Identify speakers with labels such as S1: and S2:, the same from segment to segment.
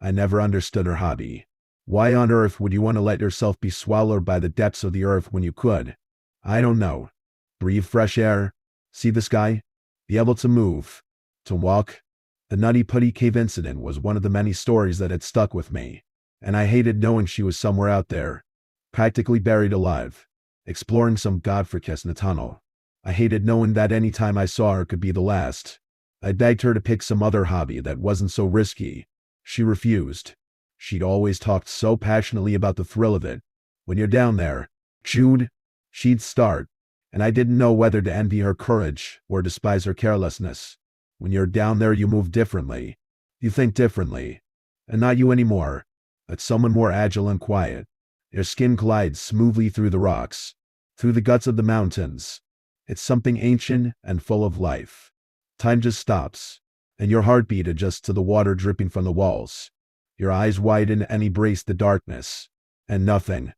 S1: I never understood her hobby. Why on earth would you want to let yourself be swallowed by the depths of the earth when you could? I don't know. Breathe fresh air, see the sky, be able to move, to walk. The Nutty Putty Cave incident was one of the many stories that had stuck with me, and I hated knowing she was somewhere out there, practically buried alive, exploring some godforsaken tunnel. I hated knowing that any time I saw her could be the last. I begged her to pick some other hobby that wasn't so risky. She refused. She'd always talked so passionately about the thrill of it. When you're down there, Jude, she'd start, and I didn't know whether to envy her courage or despise her carelessness. When you're down there, you move differently. You think differently. And not you anymore, but someone more agile and quiet. Your skin glides smoothly through the rocks, through the guts of the mountains. It's something ancient and full of life. Time just stops, and your heartbeat adjusts to the water dripping from the walls. Your eyes widen and embrace the darkness. And nothing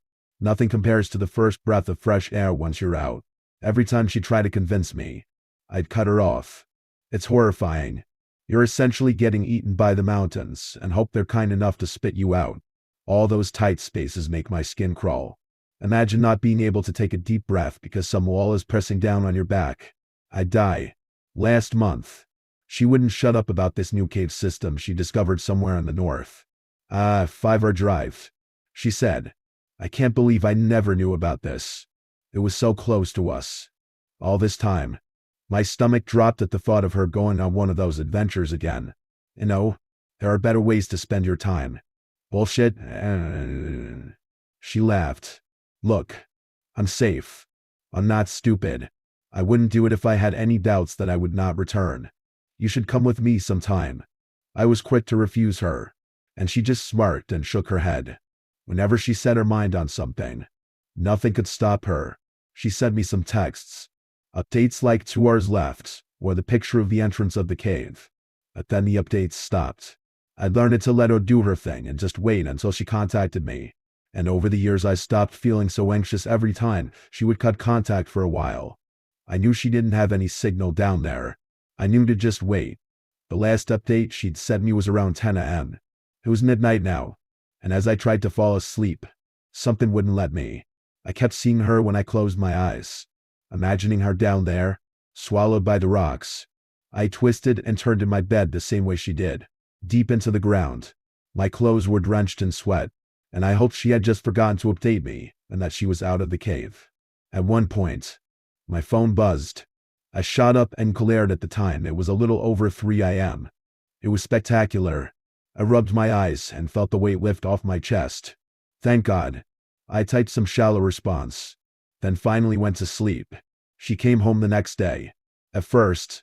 S1: compares to the first breath of fresh air once you're out. Every time she tried to convince me, I'd cut her off. It's horrifying. You're essentially getting eaten by the mountains and hope they're kind enough to spit you out. All those tight spaces make my skin crawl. Imagine not being able to take a deep breath because some wall is pressing down on your back. I'd die. Last month, she wouldn't shut up about this new cave system she discovered somewhere in the north. 5-hour drive. She said, I can't believe I never knew about this. It was so close to us. All this time. My stomach dropped at the thought of her going on one of those adventures again. You know, there are better ways to spend your time. Bullshit. She laughed. Look, I'm safe. I'm not stupid. I wouldn't do it if I had any doubts that I would not return. You should come with me sometime. I was quick to refuse her, and she just smirked and shook her head. Whenever she set her mind on something, nothing could stop her. She sent me some texts. Updates like 2 hours left, or the picture of the entrance of the cave. But then the updates stopped. I learned to let her do her thing and just wait until she contacted me. And over the years I stopped feeling so anxious every time she would cut contact for a while. I knew she didn't have any signal down there. I knew to just wait. The last update she'd sent me was around 10 a.m. It was midnight now, and as I tried to fall asleep, something wouldn't let me. I kept seeing her when I closed my eyes, imagining her down there, swallowed by the rocks. I twisted and turned in my bed the same way she did, deep into the ground. My clothes were drenched in sweat, and I hoped she had just forgotten to update me and that she was out of the cave. At one point, my phone buzzed. I shot up and glared at the time. It was a little over 3 a.m. It was spectacular. I rubbed my eyes and felt the weight lift off my chest. Thank God. I typed some shallow response, then finally went to sleep. She came home the next day. At first,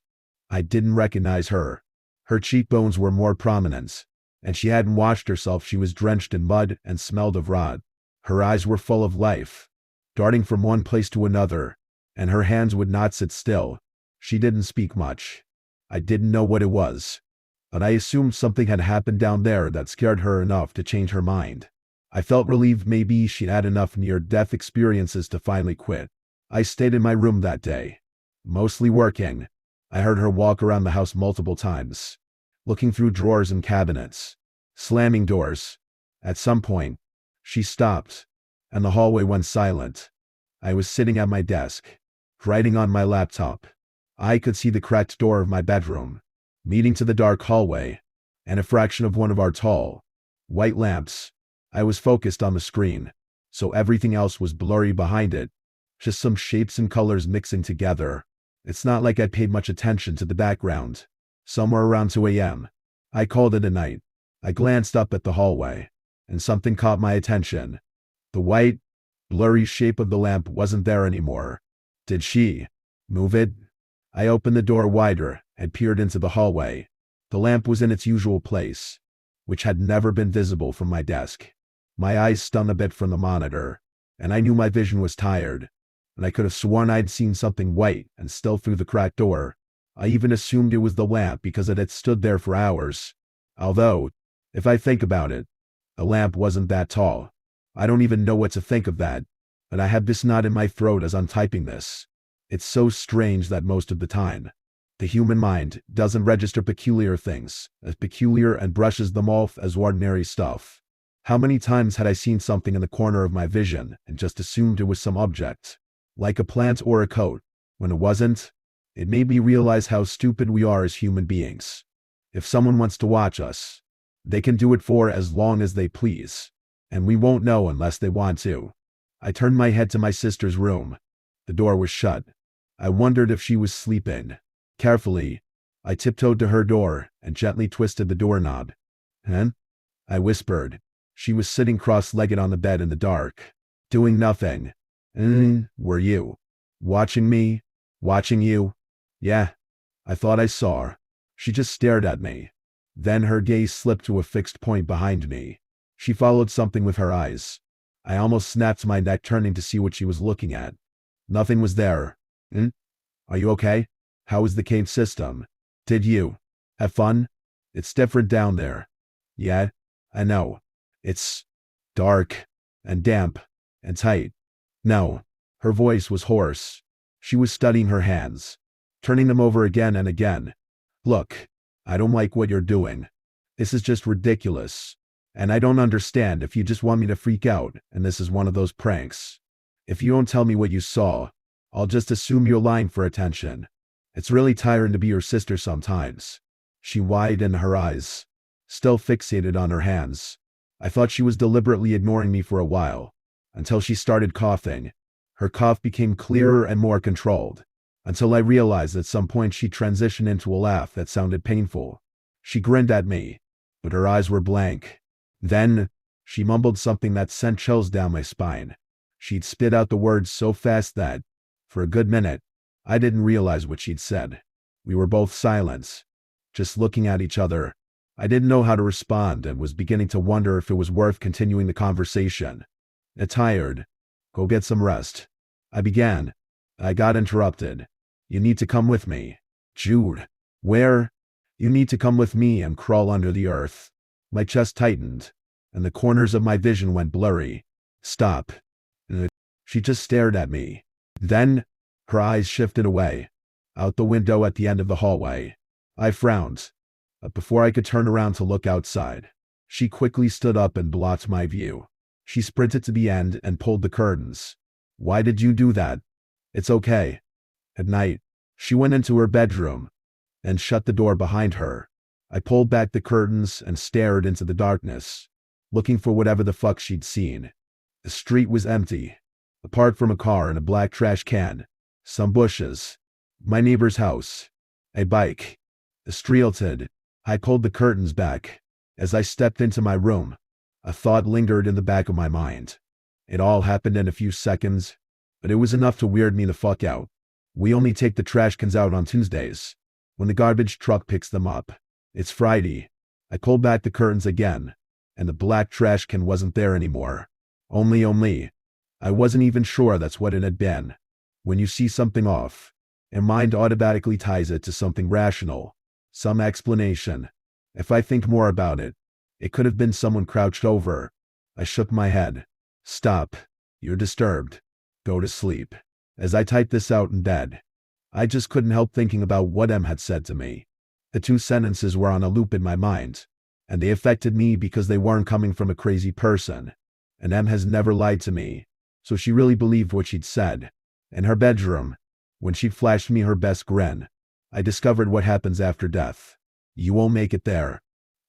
S1: I didn't recognize her. Her cheekbones were more prominent, and she hadn't washed herself. She was drenched in mud and smelled of rot. Her eyes were full of life, darting from one place to another, and her hands would not sit still. She didn't speak much. I didn't know what it was, but I assumed something had happened down there that scared her enough to change her mind. I felt relieved maybe she'd had enough near-death experiences to finally quit. I stayed in my room that day, mostly working. I heard her walk around the house multiple times, looking through drawers and cabinets, slamming doors. At some point, she stopped, and the hallway went silent. I was sitting at my desk, writing on my laptop. I could see the cracked door of my bedroom, leading to the dark hallway, and a fraction of one of our tall, white lamps. I was focused on the screen, so everything else was blurry behind it, just some shapes and colors mixing together. It's not like I paid much attention to the background. Somewhere around 2 a.m., I called it a night. I glanced up at the hallway, and something caught my attention. The white, blurry shape of the lamp wasn't there anymore. Did she move it? I opened the door wider and peered into the hallway. The lamp was in its usual place, which had never been visible from my desk. My eyes stung a bit from the monitor, and I knew my vision was tired, and I could have sworn I'd seen something white and still through the cracked door. I even assumed it was the lamp because it had stood there for hours. Although, if I think about it, the lamp wasn't that tall. I don't even know what to think of that, but I have this knot in my throat as I'm typing this. It's so strange that most of the time, The human mind doesn't register peculiar things as peculiar and brushes them off as ordinary stuff. How many times had I seen something in the corner of my vision and just assumed it was some object, like a plant or a coat, when it wasn't? It made me realize how stupid we are as human beings. If someone wants to watch us, they can do it for as long as they please, and we won't know unless they want to. I turned my head to my sister's room. The door was shut. I wondered if she was sleeping. Carefully, I tiptoed to her door and gently twisted the doorknob. "Huh?" I whispered. She was sitting cross-legged on the bed in the dark, doing nothing. Were you watching me? Watching you?" "Yeah." I thought I saw her. She just stared at me. Then her gaze slipped to a fixed point behind me. She followed something with her eyes. I almost snapped my neck turning to see what she was looking at. Nothing was there. "Are you okay? How was the cave system? Did you have fun? It's different down there." "Yeah, I know. It's dark and damp and tight." "No." Her voice was hoarse. She was studying her hands, turning them over again and again. "Look, I don't like what you're doing. This is just ridiculous. And I don't understand if you just want me to freak out and this is one of those pranks. If you don't tell me what you saw, I'll just assume you're lying for attention. It's really tiring to be your sister sometimes." She widened her eyes, still fixated on her hands. I thought she was deliberately ignoring me for a while, until she started coughing. Her cough became clearer and more controlled, until I realized at some point she transitioned into a laugh that sounded painful. She grinned at me, but her eyes were blank. Then, she mumbled something that sent chills down my spine. She'd spit out the words so fast that, for a good minute, I didn't realize what she'd said. We were both silent, just looking at each other. I didn't know how to respond and was beginning to wonder if it was worth continuing the conversation. "Tired. Go get some rest." I began. I got interrupted. "You need to come with me." "Jude." "Where?" "You need to come with me and crawl under the earth." My chest tightened, and the corners of my vision went blurry. "Stop." She just stared at me. Then, her eyes shifted away, out the window at the end of the hallway. I frowned, but before I could turn around to look outside, she quickly stood up and blocked my view. She sprinted to the end and pulled the curtains. "Why did you do that?" "It's okay." At night, she went into her bedroom and shut the door behind her. I pulled back the curtains and stared into the darkness, looking for whatever the fuck she'd seen. The street was empty, apart from a car and a black trash can, some bushes, my neighbor's house, a bike. The street tilted. I pulled the curtains back. As I stepped into my room, a thought lingered in the back of my mind. It all happened in a few seconds, but it was enough to weird me the fuck out. We only take the trash cans out on Tuesdays, when the garbage truck picks them up. It's Friday. I pulled back the curtains again, and the black trash can wasn't there anymore. Only. I wasn't even sure that's what it had been. When you see something off, your mind automatically ties it to something rational, some explanation. If I think more about it, it could have been someone crouched over. I shook my head. "Stop. You're disturbed. Go to sleep." As I typed this out in bed, I just couldn't help thinking about what Em had said to me. The two sentences were on a loop in my mind, and they affected me because they weren't coming from a crazy person. And Em has never lied to me, so she really believed what she'd said. In her bedroom, when she flashed me her best grin, I discovered what happens after death. You won't make it there.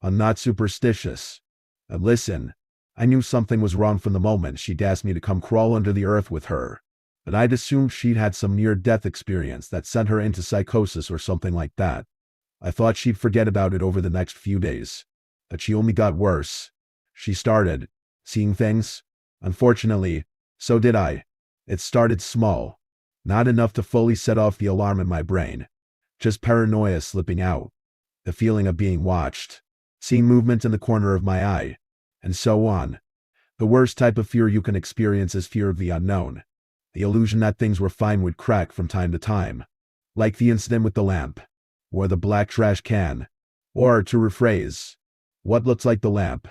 S1: I'm not superstitious. And listen, I knew something was wrong from the moment she'd asked me to come crawl under the earth with her. But I'd assumed she'd had some near-death experience that sent her into psychosis or something like that. I thought she'd forget about it over the next few days. But she only got worse. She started seeing things. Unfortunately, so did I. It started small. Not enough to fully set off the alarm in my brain. Just paranoia slipping out. The feeling of being watched. Seeing movement in the corner of my eye. And so on. The worst type of fear you can experience is fear of the unknown. The illusion that things were fine would crack from time to time. Like the incident with the lamp. Or the black trash can. Or, to rephrase, what looked like the lamp.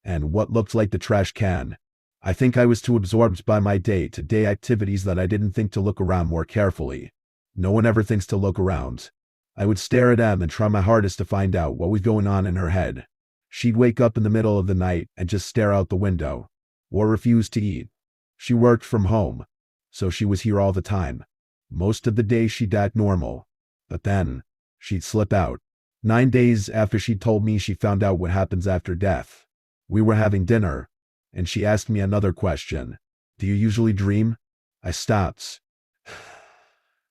S1: And what looked like the trash can. I think I was too absorbed by my day-to-day activities that I didn't think to look around more carefully. No one ever thinks to look around. I would stare at Em and try my hardest to find out what was going on in her head. She'd wake up in the middle of the night and just stare out the window, or refuse to eat. She worked from home, so she was here all the time. Most of the day she'd act normal, but then she'd slip out. 9 days after she told me she found out what happens after death, we were having dinner, and she asked me another question. Do you usually dream? I stopped,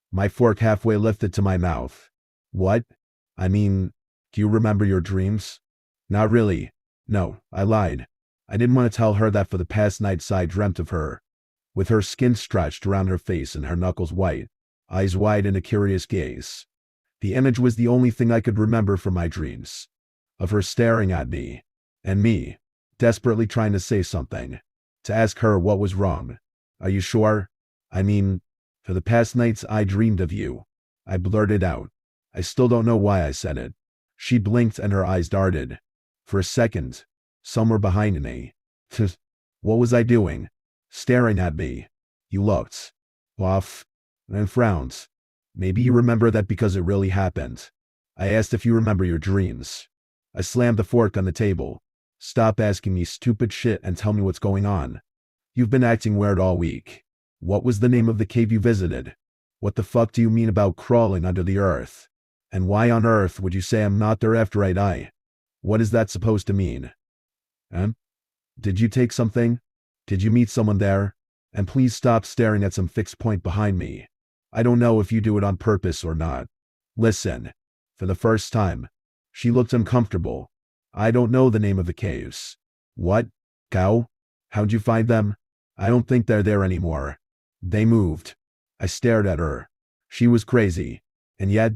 S1: my fork halfway lifted to my mouth. What? I mean, do you remember your dreams? Not really. No, I lied. I didn't want to tell her that for the past nights I dreamt of her, with her skin stretched around her face and her knuckles white, eyes wide in a curious gaze. The image was the only thing I could remember from my dreams, of her staring at me, and me, desperately trying to say something, to ask her what was wrong. Are you sure? I mean, for the past nights I dreamed of you. I blurted out. I still don't know why I said it. She blinked and her eyes darted. For a second, somewhere behind me. What was I doing? Staring at me. You looked off and frowned. Maybe you remember that because it really happened. I asked if you remember your dreams. I slammed the fork on the table. Stop asking me stupid shit and tell me what's going on. You've been acting weird all week. What was the name of the cave you visited? What the fuck do you mean about crawling under the earth? And why on earth would you say I'm not there after I die? What is that supposed to mean? Did you take something? Did you meet someone there? And please stop staring at some fixed point behind me. I don't know if you do it on purpose or not. Listen. For the first time, she looked uncomfortable. I don't know the name of the caves. What? Cow? How'd you find them? I don't think they're there anymore. They moved. I stared at her. She was crazy. And yet,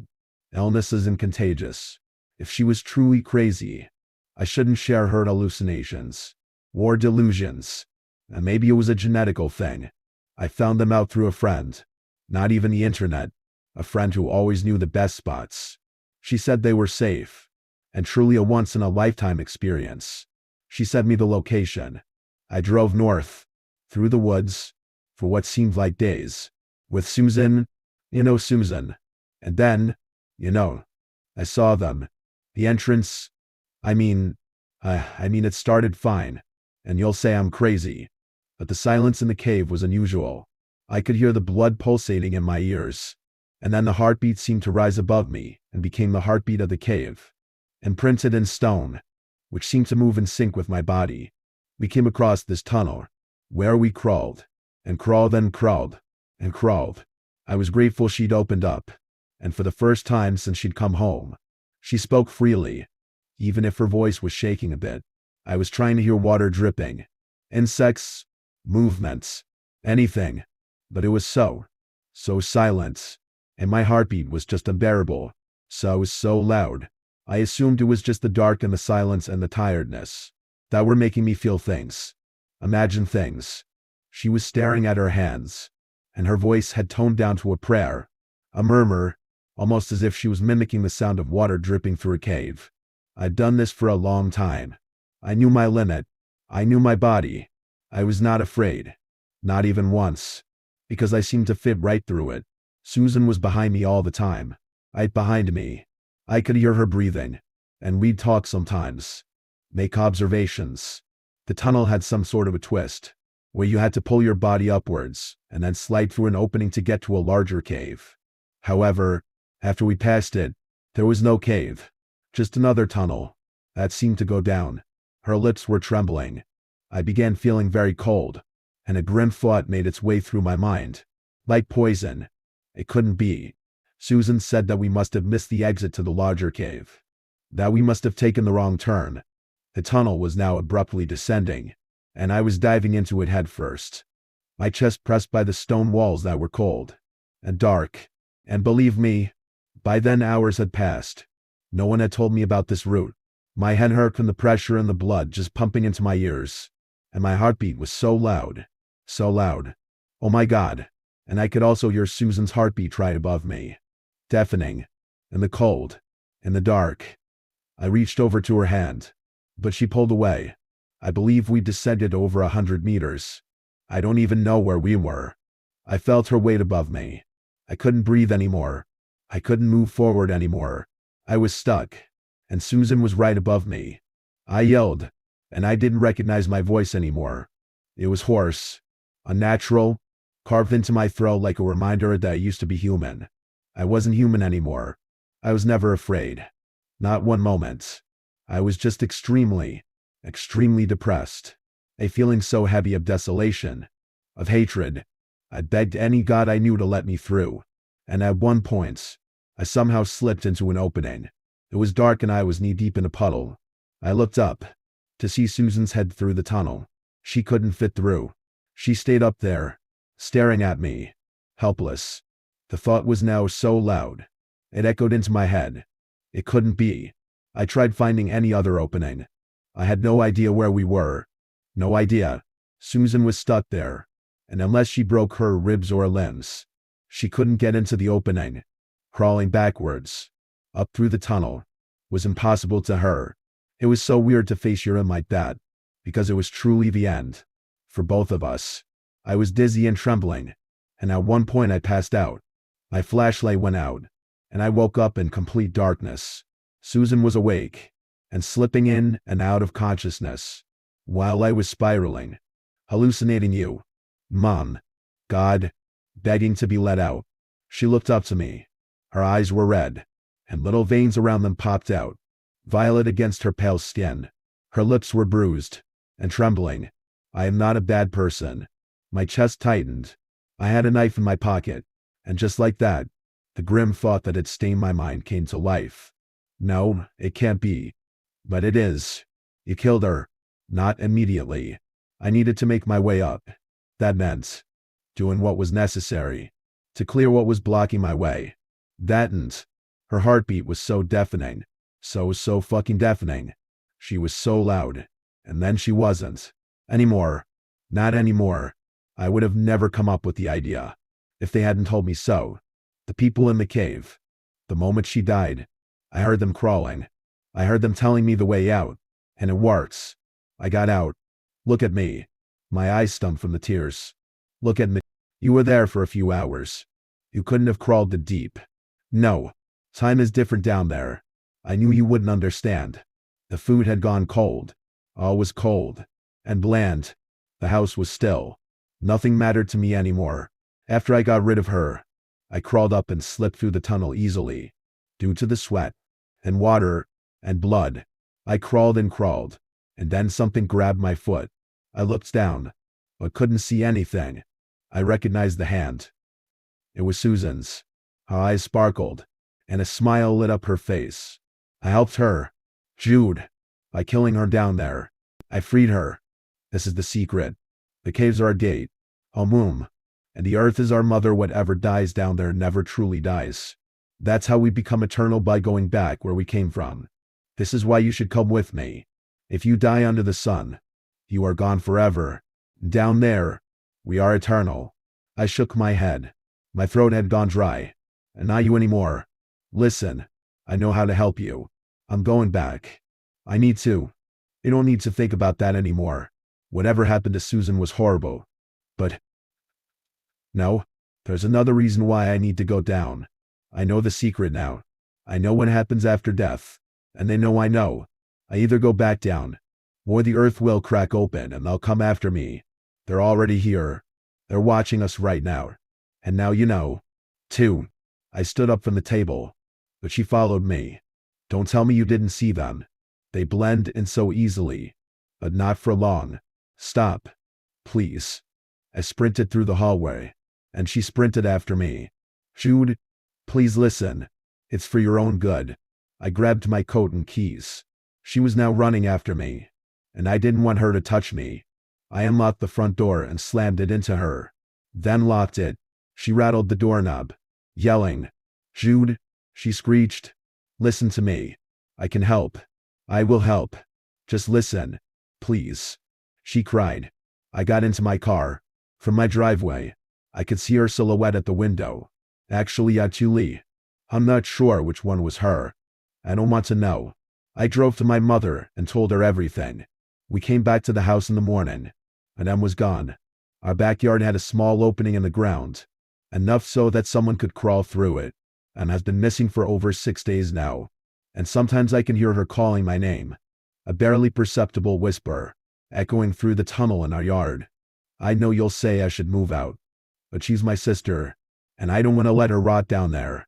S1: illness isn't contagious. If she was truly crazy, I shouldn't share her hallucinations. Or delusions. And maybe it was a genetical thing. I found them out through a friend. Not even the internet. A friend who always knew the best spots. She said they were safe. And truly a once-in-a-lifetime experience. She sent me the location. I drove north, through the woods, for what seemed like days. With Susan, Susan. And then, I saw them. The entrance, I mean it started fine. And you'll say I'm crazy. But the silence in the cave was unusual. I could hear the blood pulsating in my ears. And then the heartbeat seemed to rise above me and became the heartbeat of the cave. Imprinted in stone, which seemed to move in sync with my body. We came across this tunnel, where we crawled, and crawled and crawled, and crawled. I was grateful she'd opened up, and for the first time since she'd come home, she spoke freely, even if her voice was shaking a bit. I was trying to hear water dripping, insects, movements, anything, but it was so silent, and my heartbeat was just unbearable, so loud. I assumed it was just the dark and the silence and the tiredness that were making me feel things, imagine things. She was staring at her hands, and her voice had toned down to a prayer, a murmur, almost as if she was mimicking the sound of water dripping through a cave. I'd done this for a long time. I knew my limit. I knew my body. I was not afraid. Not even once. Because I seemed to fit right through it. Susan was behind me all the time. Right behind me. I could hear her breathing. And we'd talk sometimes. Make observations. The tunnel had some sort of a twist, where you had to pull your body upwards, and then slide through an opening to get to a larger cave. However, after we passed it, there was no cave. Just another tunnel. That seemed to go down. Her lips were trembling. I began feeling very cold, and a grim thought made its way through my mind. Like poison. It couldn't be. Susan said that we must have missed the exit to the larger cave. That we must have taken the wrong turn. The tunnel was now abruptly descending, and I was diving into it head first. My chest pressed by the stone walls that were cold and dark. And believe me, by then hours had passed. No one had told me about this route. My head hurt from the pressure and the blood just pumping into my ears. And my heartbeat was so loud. So loud. Oh my God. And I could also hear Susan's heartbeat right above me. Deafening. In the cold. In the dark. I reached over to her hand. But she pulled away. I believe we descended over 100 meters. I don't even know where we were. I felt her weight above me. I couldn't breathe anymore. I couldn't move forward anymore. I was stuck. And Susan was right above me. I yelled, and I didn't recognize my voice anymore. It was hoarse, unnatural, carved into my throat like a reminder that I used to be human. I wasn't human anymore. I was never afraid. Not one moment. I was just extremely, extremely depressed. A feeling so heavy of desolation, of hatred. I begged any god I knew to let me through. And at one point, I somehow slipped into an opening. It was dark and I was knee-deep in a puddle. I looked up to see Susan's head through the tunnel. She couldn't fit through. She stayed up there, staring at me, helpless. The thought was now so loud. It echoed into my head. It couldn't be. I tried finding any other opening. I had no idea where we were. No idea. Susan was stuck there. And unless she broke her ribs or limbs, she couldn't get into the opening. Crawling backwards, up through the tunnel, was impossible to her. It was so weird to face your end like that, because it was truly the end. For both of us. I was dizzy and trembling, and at one point I passed out. My flashlight went out, and I woke up in complete darkness. Susan was awake, and slipping in and out of consciousness, while I was spiraling, hallucinating you, Mom, God, begging to be let out. She looked up to me. Her eyes were red, and little veins around them popped out, violet against her pale skin. Her lips were bruised and trembling. I am not a bad person. My chest tightened. I had a knife in my pocket, and just like that, the grim thought that had stained my mind came to life. No, it can't be. But it is. You killed her. Not immediately. I needed to make my way up. That meant doing what was necessary to clear what was blocking my way. That and her heartbeat was so deafening. So fucking deafening. She was so loud. And then she wasn't. Anymore. Not anymore. I would have never come up with the idea if they hadn't told me so. The people in the cave. The moment she died, I heard them crawling. I heard them telling me the way out. And it works. I got out. Look at me. My eyes stung from the tears. Look at me. You were there for a few hours. You couldn't have crawled that deep. No. Time is different down there. I knew you wouldn't understand. The food had gone cold. All was cold. And bland. The house was still. Nothing mattered to me anymore. After I got rid of her, I crawled up and slipped through the tunnel easily. Due to the sweat, and water, and blood. I crawled and crawled. And then something grabbed my foot. I looked down, but couldn't see anything. I recognized the hand. It was Susan's. Her eyes sparkled, and a smile lit up her face. I helped her, Jude, by killing her down there. I freed her. This is the secret. The caves are a gate, a womb, and the earth is our mother. Whatever dies down there never truly dies. That's how we become eternal, by going back where we came from. This is why you should come with me. If you die under the sun, you are gone forever. Down there, we are eternal. I shook my head. My throat had gone dry. And not you anymore. Listen, I know how to help you. I'm going back. I need to. You don't need to think about that anymore. Whatever happened to Susan was horrible. But no, there's another reason why I need to go down. I know the secret now. I know what happens after death. And they know I know. I either go back down, or the earth will crack open and they'll come after me. They're already here. They're watching us right now. And now you know. 2. I stood up from the table, but she followed me. Don't tell me you didn't see them. They blend in so easily, but not for long. Stop. Please. I sprinted through the hallway, and she sprinted after me. Jude, please listen. It's for your own good. I grabbed my coat and keys. She was now running after me, and I didn't want her to touch me. I unlocked the front door and slammed it into her, then locked it. She rattled the doorknob, yelling, Jude, she screeched. Listen to me. I can help. I will help. Just listen, please. She cried. I got into my car. From my driveway, I could see her silhouette at the window. Actually, I'm not sure which one was her. I don't want to know. I drove to my mother and told her everything. We came back to the house in the morning, and Em was gone. Our backyard had a small opening in the ground, enough so that someone could crawl through it. and has been missing for over 6 days now. And sometimes I can hear her calling my name. A barely perceptible whisper, echoing through the tunnel in our yard. I know you'll say I should move out. But she's my sister, and I don't want to let her rot down there.